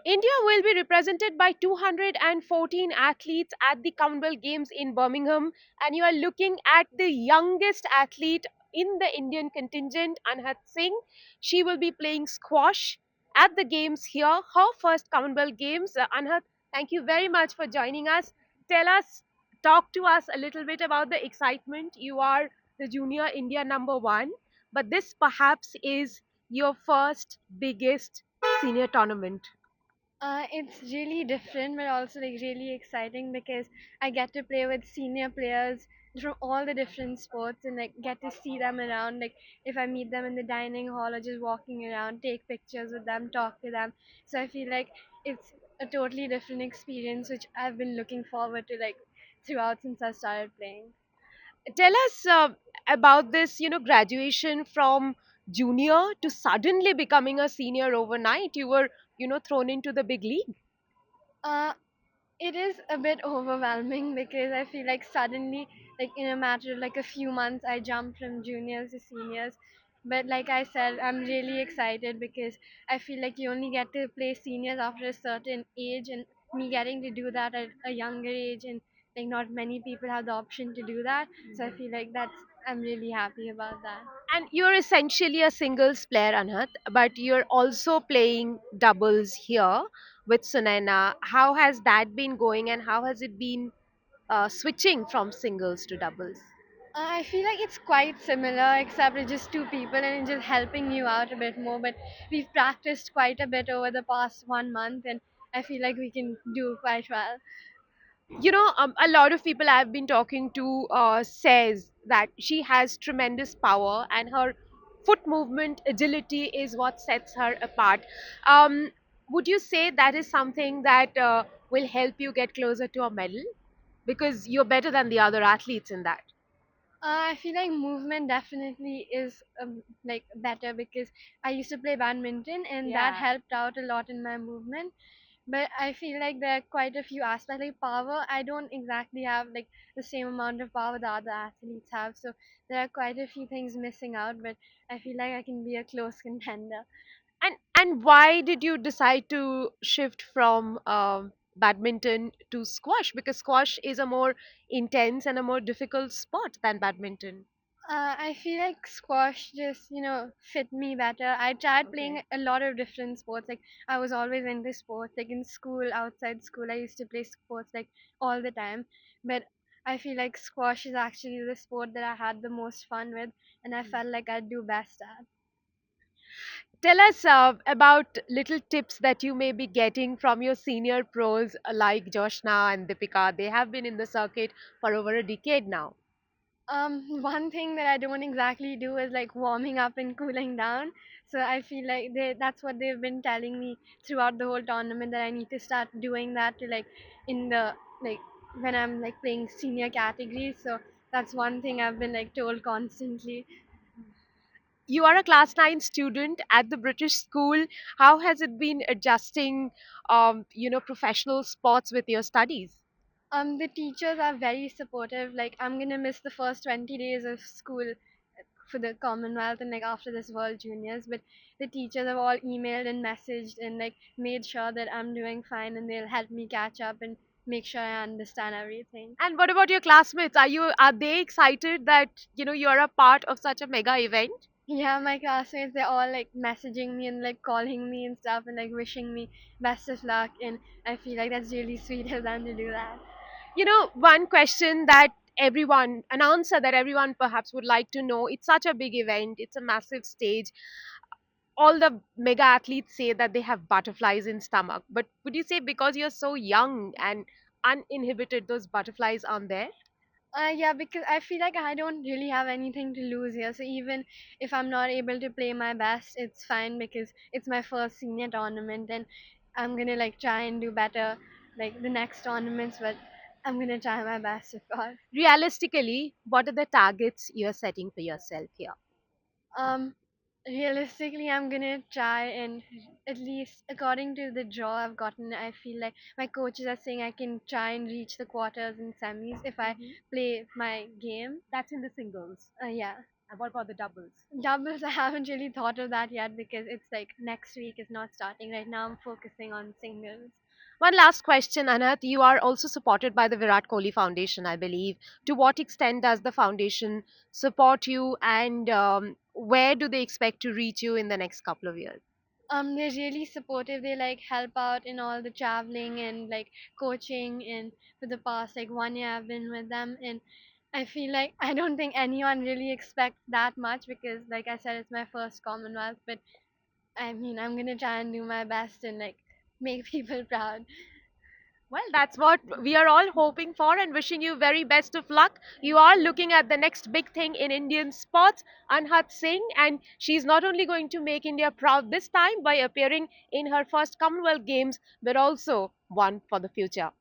India will be represented by 214 athletes at the Commonwealth Games in Birmingham, and you are looking at the youngest athlete in the Indian contingent, Anahat Singh. She will be playing squash at the games here, her first Commonwealth Games. Anahat, thank you very much for joining us. Tell us, talk to us a little bit about the excitement. You are the junior India number one, but this perhaps is your first biggest senior tournament. It's really different, but also like really exciting because I get to play with senior players from all the different sports and like get to see them around. Like if I meet them in the dining hall or just walking around, take pictures with them, talk to them. So I feel like it's a totally different experience, which I've been looking forward to like throughout since I started playing. Tell us about this, graduation from junior to suddenly becoming a senior overnight. You were, thrown into the big league. Uh, It is a bit overwhelming because I feel like suddenly, like in a matter of like a few months, I jumped from juniors to seniors. But like I said, I'm really excited because I feel like you only get to play seniors after a certain age, and me getting to do that at a younger age, and like not many people have the option to do that. So I feel like I'm really happy about that. And you're essentially a singles player, Anhat, but you're also playing doubles here with Sunaina. How has that been going, and how has it been switching from singles to doubles? I feel like it's quite similar, except it's just two people and it's just helping you out a bit more. But we've practiced quite a bit over the past 1 month, and I feel like we can do quite well. A lot of people I've been talking to says that she has tremendous power, and her foot movement agility is what sets her apart. um, would you say that is something that will help you get closer to a medal, because you're better than the other athletes in that? I feel like movement definitely is like better because I used to play badminton and that Yeah. helped out a lot in my movement. But I feel like there are quite a few aspects like power. I don't exactly have like the same amount of power the other athletes have, so there are quite a few things missing out. But I feel like I can be a close contender. And why did you decide to shift from badminton to squash? Because squash is a more intense and a more difficult sport than badminton. I feel like squash just, fit me better. I tried playing Okay. a lot of different sports. Like I was always into sports. Like in school, outside school, I used to play sports like all the time. But I feel like squash is actually the sport that I had the most fun with, and I felt like I'd do best at. Tell us about little tips that you may be getting from your senior pros like Joshna and Deepika. They have been in the circuit for over a decade now. One thing that I don't exactly do is like warming up and cooling down. So I feel like that's what they've been telling me throughout the whole tournament, that I need to start doing that to like in the like when I'm like playing senior categories. So that's one thing I've been like told constantly. You are a class 9 student at the British school. How has it been adjusting, professional sports with your studies? The teachers are very supportive. Like I'm gonna miss the first 20 days of school for the Commonwealth and like after this World Juniors, but the teachers have all emailed and messaged and like made sure that I'm doing fine, and they'll help me catch up and make sure I understand everything. And what about your classmates? Are they excited that, you're a part of such a mega event? Yeah, my classmates, they're all like messaging me and like calling me and stuff and like wishing me best of luck, and I feel like that's really sweet of them to do that. One question that an answer that everyone perhaps would like to know, it's such a big event, it's a massive stage. All the mega athletes say that they have butterflies in stomach. But would you say because you're so young and uninhibited, those butterflies aren't there? Yeah, because I feel like I don't really have anything to lose here. So even if I'm not able to play my best, it's fine because it's my first senior tournament, and I'm gonna like try and do better like the next tournaments. But I'm gonna try my best, of course. Realistically, what are the targets you're setting for yourself here? Um, Realistically, I'm gonna try and at least according to the draw I've gotten, I feel like my coaches are saying I can try and reach the quarters and semis if I Mhm. play my game. That's in the singles. Yeah. And what about the doubles? Doubles, I haven't really thought of that yet because it's like next week is not starting. Right now, I'm focusing on singles. One last question, Anath. You are also supported by the Virat Kohli Foundation, I believe. To what extent does the foundation support you, and where do they expect to reach you in the next couple of years? They're really supportive. They like help out in all the traveling and like coaching. And for the past like 1 year, I've been with them, and I feel like I don't think anyone really expects that much because, like I said, it's my first Commonwealth. But I mean, I'm gonna try and do my best and like make people proud. Well, that's what we are all hoping for and wishing you very best of luck. You are looking at the next big thing in Indian sports, Anhat Singh, and she's not only going to make India proud this time by appearing in her first Commonwealth Games, but also one for the future.